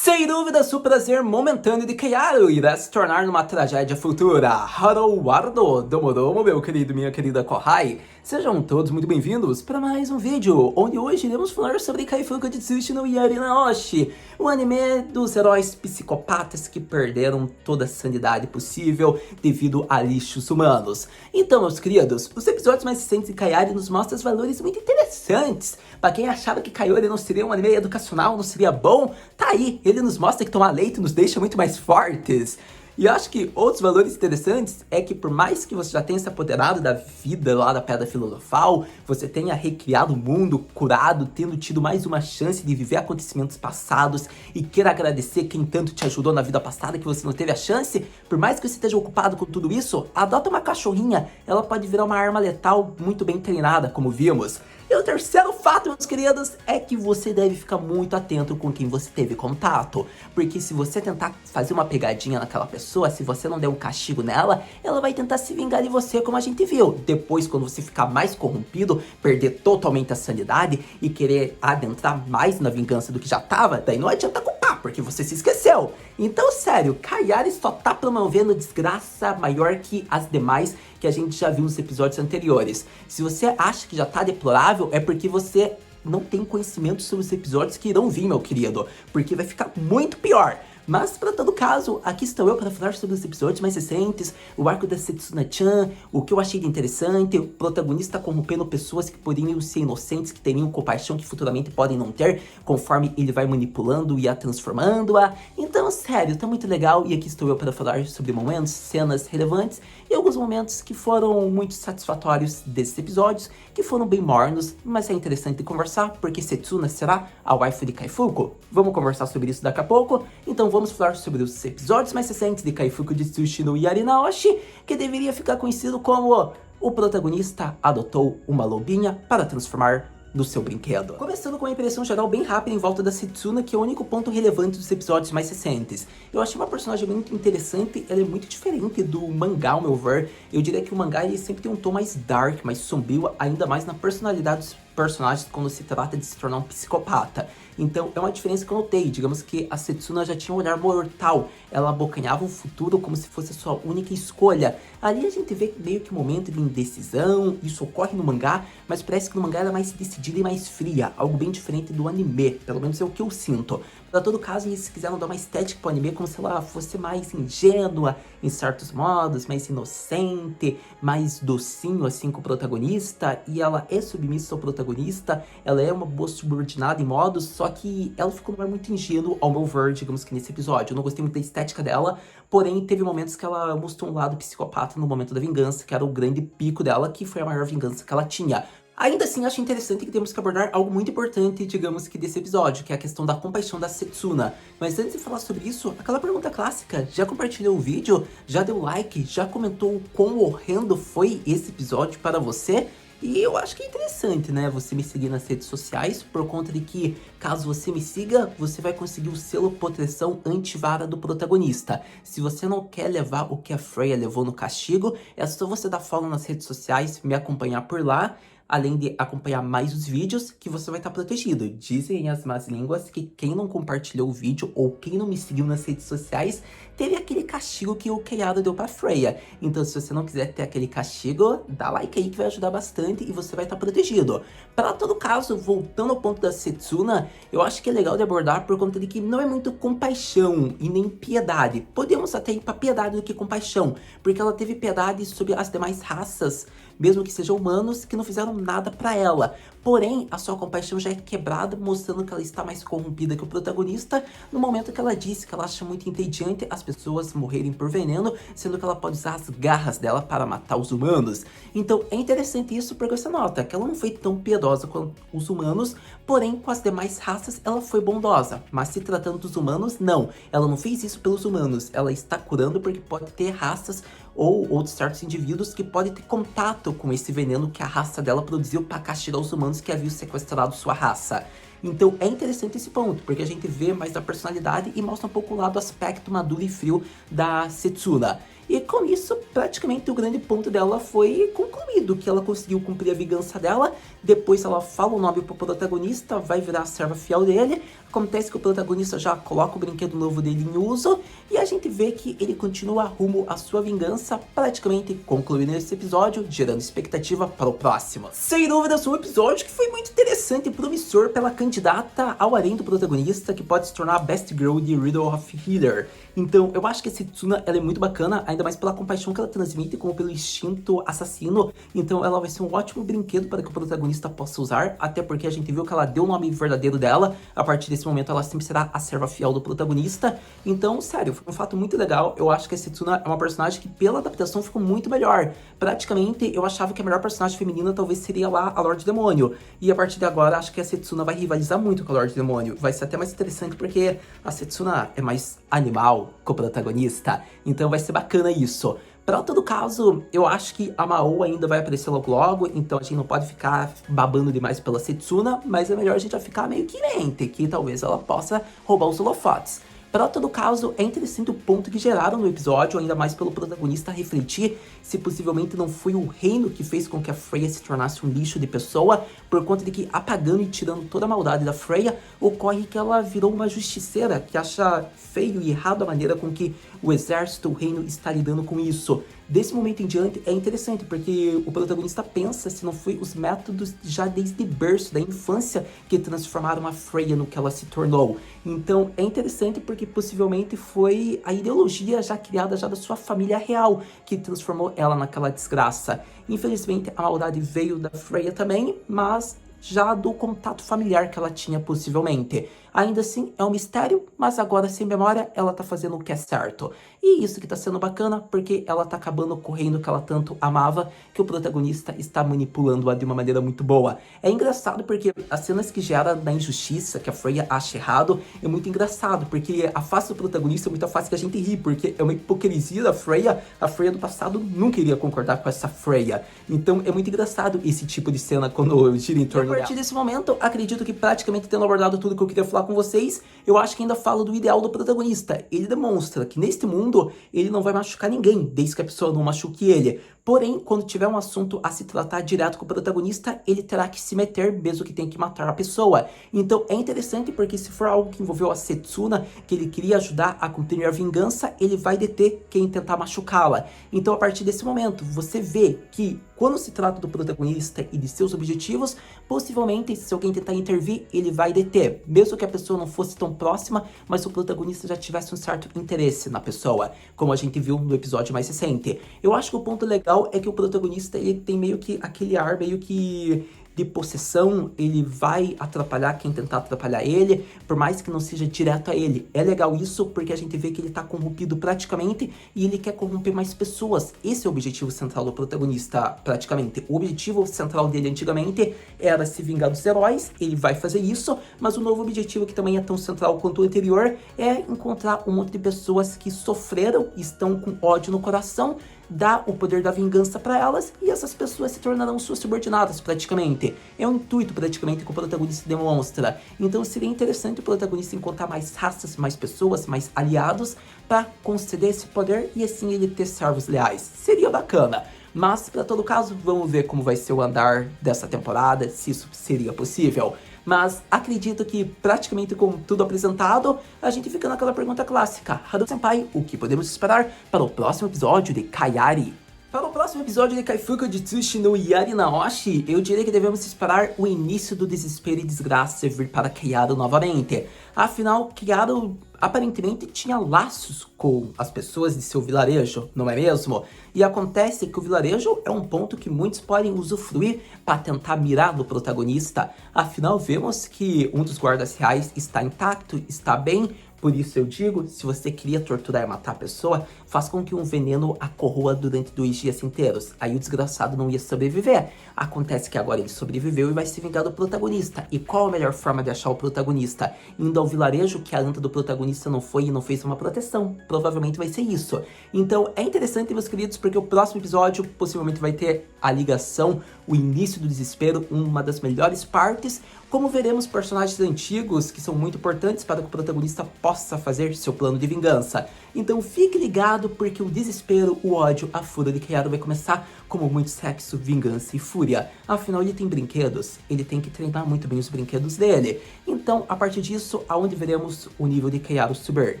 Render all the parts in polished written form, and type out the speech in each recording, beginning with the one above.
Sem dúvida, o prazer momentâneo de Keiaro irá se tornar numa tragédia futura. Haru Wardo, Domodomo, meu querido e minha querida Kohai. Sejam todos muito bem-vindos para mais um vídeo, onde hoje iremos falar sobre Kaifuku Jitsushi no Yari Naoshi, o anime dos heróis psicopatas que perderam toda a sanidade possível devido a lixos humanos. Então, meus queridos, os episódios mais recentes de Kaiari nos mostram os valores muito interessantes. Para quem achava que Kaiori não seria um anime educacional, não seria bom, tá aí, ele nos mostra que tomar leite nos deixa muito mais fortes. E eu acho que outros valores interessantes é que por mais que você já tenha se apoderado da vida lá da Pedra Filosofal, você tenha recriado o mundo, curado, tendo tido mais uma chance de viver acontecimentos passados e queira agradecer quem tanto te ajudou na vida passada que você não teve a chance, por mais que você esteja ocupado com tudo isso, adota uma cachorrinha, ela pode virar uma arma letal muito bem treinada, como vimos. E o terceiro fato, meus queridos, é que você deve ficar muito atento com quem você teve contato. Porque se você tentar fazer uma pegadinha naquela pessoa, se você não der um castigo nela, ela vai tentar se vingar de você, como a gente viu. Depois, quando você ficar mais corrompido, perder totalmente a sanidade e querer adentrar mais na vingança do que já tava, daí não adianta culpar, porque você se esqueceu. Então, sério, Kaiari só tá promovendo desgraça maior que as demais que a gente já viu nos episódios anteriores. Se você acha que já tá deplorável, é porque você não tem conhecimento sobre os episódios que irão vir, meu querido, porque vai ficar muito pior. Mas, para todo caso, aqui estou eu para falar sobre os episódios mais recentes, o arco da Setsuna-chan, o que eu achei de interessante, o protagonista corrompendo pessoas que poderiam ser inocentes, que teriam compaixão que futuramente podem não ter, conforme ele vai manipulando e a transformando-a. Então, sério, tá muito legal, e aqui estou eu para falar sobre momentos, cenas relevantes e alguns momentos que foram muito satisfatórios desses episódios, que foram bem mornos, mas é interessante de conversar, porque Setsuna será a waifu de Kaifuku. Vamos conversar sobre isso daqui a pouco, então vamos falar sobre os episódios mais recentes de Kaifuku Jitsushi no Yari Naoshi, que deveria ficar conhecido como o protagonista adotou uma lobinha para transformar no seu brinquedo. Começando com uma impressão geral bem rápida em volta da Setsuna, que é o único ponto relevante dos episódios mais recentes. Eu achei uma personagem muito interessante, ela é muito diferente do mangá, ao meu ver. Eu diria que o mangá ele sempre tem um tom mais dark, mais sombrio, ainda mais na personalidade dos personagens quando se trata de se tornar um psicopata. Então é uma diferença que eu notei, digamos que a Setsuna já tinha um olhar mortal, ela abocanhava o futuro como se fosse a sua única escolha. Ali a gente vê meio que um momento de indecisão, isso ocorre no mangá, mas parece que no mangá ela é mais decidida e mais fria, algo bem diferente do anime, pelo menos é o que eu sinto. Pra todo caso, eles quiseram dar uma estética pro anime como se ela fosse mais ingênua, em certos modos, mais inocente, mais docinho assim com o protagonista, e ela é submissa ao protagonista, ela é uma boa subordinada em modos, só que ela ficou num ar muito ingênuo ao meu ver, digamos que nesse episódio. Eu não gostei muito da estética dela, porém teve momentos que ela mostrou um lado psicopata no momento da vingança, que era o grande pico dela, que foi a maior vingança que ela tinha. Ainda assim, acho interessante que temos que abordar algo muito importante, digamos que desse episódio, que é a questão da compaixão da Setsuna. Mas antes de falar sobre isso, aquela pergunta clássica, já compartilhou o vídeo? Já deu like? Já comentou o quão horrendo foi esse episódio para você? E eu acho que é interessante, né, você me seguir nas redes sociais, por conta de que, caso você me siga, você vai conseguir o selo proteção antivara do protagonista. Se você não quer levar o que a Freya levou no castigo, é só você dar follow nas redes sociais, me acompanhar por lá, além de acompanhar mais os vídeos, que você vai estar protegido. Dizem as más línguas que quem não compartilhou o vídeo ou quem não me seguiu nas redes sociais teve aquele castigo que o Keiaro deu pra Freya. Então, se você não quiser ter aquele castigo, dá like aí que vai ajudar bastante e você vai estar protegido. Para todo caso, voltando ao ponto da Setsuna, eu acho que é legal de abordar por conta de que não é muito compaixão e nem piedade. Podemos até ir pra piedade do que compaixão, porque ela teve piedade sobre as demais raças, mesmo que sejam humanos, que não fizeram nada pra ela. Porém, a sua compaixão já é quebrada, mostrando que ela está mais corrompida que o protagonista, no momento que ela disse que ela acha muito entediante as pessoas morrerem por veneno, sendo que ela pode usar as garras dela para matar os humanos. Então é interessante isso porque você nota que ela não foi tão piedosa com os humanos, porém com as demais raças ela foi bondosa. Mas se tratando dos humanos, não. Ela não fez isso pelos humanos, ela está curando porque pode ter raças ou outros certos indivíduos que podem ter contato com esse veneno que a raça dela produziu para castigar os humanos que haviam sequestrado sua raça. Então é interessante esse ponto, porque a gente vê mais da personalidade e mostra um pouco o lado aspecto maduro e frio da Setsuna. E com isso, praticamente o grande ponto dela foi concluído, que ela conseguiu cumprir a vingança dela. Depois ela fala o nome pro protagonista, vai virar a serva fiel dele. Acontece que o protagonista já coloca o brinquedo novo dele em uso e a gente vê que ele continua rumo à sua vingança, praticamente concluindo esse episódio, gerando expectativa para o próximo. Sem dúvidas, um episódio que foi muito interessante e promissor pela candidata ao harém do protagonista, que pode se tornar a Best Girl de Riddle of Healer. Então, eu acho que a Setsuna, ela é muito bacana, ainda mais pela compaixão que ela transmite, como pelo instinto assassino. Então, ela vai ser um ótimo brinquedo para que o protagonista possa usar, até porque a gente viu que ela deu o nome verdadeiro dela. A partir desse momento, ela sempre será a serva fiel do protagonista. Então, sério, foi um fato muito legal. Eu acho que a Setsuna é uma personagem que, pela adaptação, ficou muito melhor. Praticamente, eu achava que a melhor personagem feminina talvez seria lá a Lorde Demônio. E a partir de agora, acho que a Setsuna vai rivalizar muito com a Lorde Demônio. Vai ser até mais interessante porque a Setsuna é mais animal com o protagonista. Então vai ser bacana isso. Para todo caso, eu acho que a Mao ainda vai aparecer logo logo, então a gente não pode ficar babando demais pela Setsuna, mas é melhor a gente já ficar meio que mente, que talvez ela possa roubar os holofotes. Para todo caso, é interessante o ponto que geraram no episódio, ainda mais pelo protagonista refletir se possivelmente não foi o reino que fez com que a Freya se tornasse um lixo de pessoa, por conta de que, apagando e tirando toda a maldade da Freya, ocorre que ela virou uma justiceira, que acha feio e errado a maneira com que o exército, o reino, está lidando com isso. Desse momento em diante é interessante, porque o protagonista pensa se não foi os métodos já desde berço, da infância, que transformaram a Freya no que ela se tornou. Então é interessante porque possivelmente foi a ideologia já criada já da sua família real que transformou ela naquela desgraça. Infelizmente a maldade veio da Freya também, mas já do contato familiar que ela tinha possivelmente. Ainda assim, é um mistério, mas agora sem memória, ela tá fazendo o que é certo. E isso que tá sendo bacana, porque ela tá acabando correndo o que ela tanto amava, que o protagonista está manipulando-a de uma maneira muito boa. É engraçado porque as cenas que gera da injustiça, que a Freya acha errado, é muito engraçado, porque a face do protagonista é muito fácil que a gente ri, porque é uma hipocrisia da Freya. A Freya do passado nunca iria concordar com essa Freya. Então é muito engraçado esse tipo de cena quando gira em torno dela. A partir desse momento, acredito que praticamente tendo abordado tudo que eu queria falar com vocês, eu acho que ainda falo do ideal do protagonista. Ele demonstra que neste mundo ele não vai machucar ninguém, desde que a pessoa não machuque ele. Porém, quando tiver um assunto a se tratar direto com o protagonista, ele terá que se meter, mesmo que tenha que matar a pessoa. Então é interessante porque se for algo que envolveu a Setsuna, que ele queria ajudar a cumprir a vingança, ele vai deter quem tentar machucá-la. Então a partir desse momento, você vê que quando se trata do protagonista e de seus objetivos, possivelmente se alguém tentar intervir, ele vai deter. Mesmo que a pessoa não fosse tão próxima, mas o protagonista já tivesse um certo interesse na pessoa, como a gente viu no episódio mais recente. Eu acho que o ponto legal é que o protagonista ele tem meio que aquele ar meio que de possessão, ele vai atrapalhar quem tentar atrapalhar ele, por mais que não seja direto a ele. É legal isso porque a gente vê que ele tá corrompido praticamente e ele quer corromper mais pessoas. Esse é o objetivo central do protagonista praticamente. O objetivo central dele antigamente era se vingar dos heróis, ele vai fazer isso, mas o novo objetivo, que também é tão central quanto o anterior, é encontrar um monte de pessoas que sofreram e estão com ódio no coração, dá o poder da vingança para elas e essas pessoas se tornarão suas subordinadas praticamente. É um intuito praticamente que o protagonista demonstra. Então seria interessante o protagonista encontrar mais raças, mais pessoas, mais aliados para conceder esse poder e assim ele ter servos leais. Seria bacana. Mas, para todo caso, vamos ver como vai ser o andar dessa temporada, se isso seria possível. Mas acredito que, praticamente com tudo apresentado, a gente fica naquela pergunta clássica. Hado-senpai, o que podemos esperar para o próximo episódio de Kayari? Para o próximo episódio de Kaifuka Jitsushi no Yari Naoshi, eu diria que devemos esperar o início do desespero e desgraça vir para Kayaro novamente. Afinal, Kayaro aparentemente tinha laços com as pessoas de seu vilarejo, não é mesmo? E acontece que o vilarejo é um ponto que muitos podem usufruir para tentar mirar no protagonista. Afinal, vemos que um dos guardas reais está intacto, está bem. Por isso eu digo, se você queria torturar e matar a pessoa, faz com que um veneno a corroa durante 2 dias inteiros. Aí o desgraçado não ia sobreviver. Acontece que agora ele sobreviveu e vai se vingar do protagonista. E qual a melhor forma de achar o protagonista? Indo ao vilarejo que a anta do protagonista não foi e não fez uma proteção. Provavelmente vai ser isso. Então é interessante, meus queridos, porque o próximo episódio possivelmente vai ter a ligação o início do desespero uma das melhores partes, como veremos personagens antigos que são muito importantes para que o protagonista possa fazer seu plano de vingança. Então fique ligado porque o desespero, o ódio, a fúria de Keiaro vai começar como muito sexo, vingança e fúria. Afinal ele tem brinquedos, ele tem que treinar muito bem os brinquedos dele. Então a partir disso, aonde veremos o nível de Keiaro subir.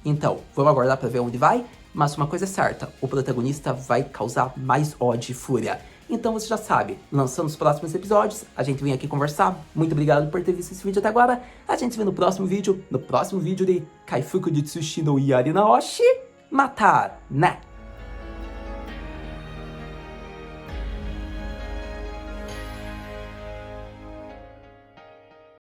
Então, vamos aguardar para ver onde vai? Mas uma coisa é certa, o protagonista vai causar mais ódio e fúria. Então você já sabe, lançando os próximos episódios, a gente vem aqui conversar. Muito obrigado por ter visto esse vídeo até agora. A gente se vê no próximo vídeo de Kaifuku Jutsushi no Yari Naoshi Matar, né?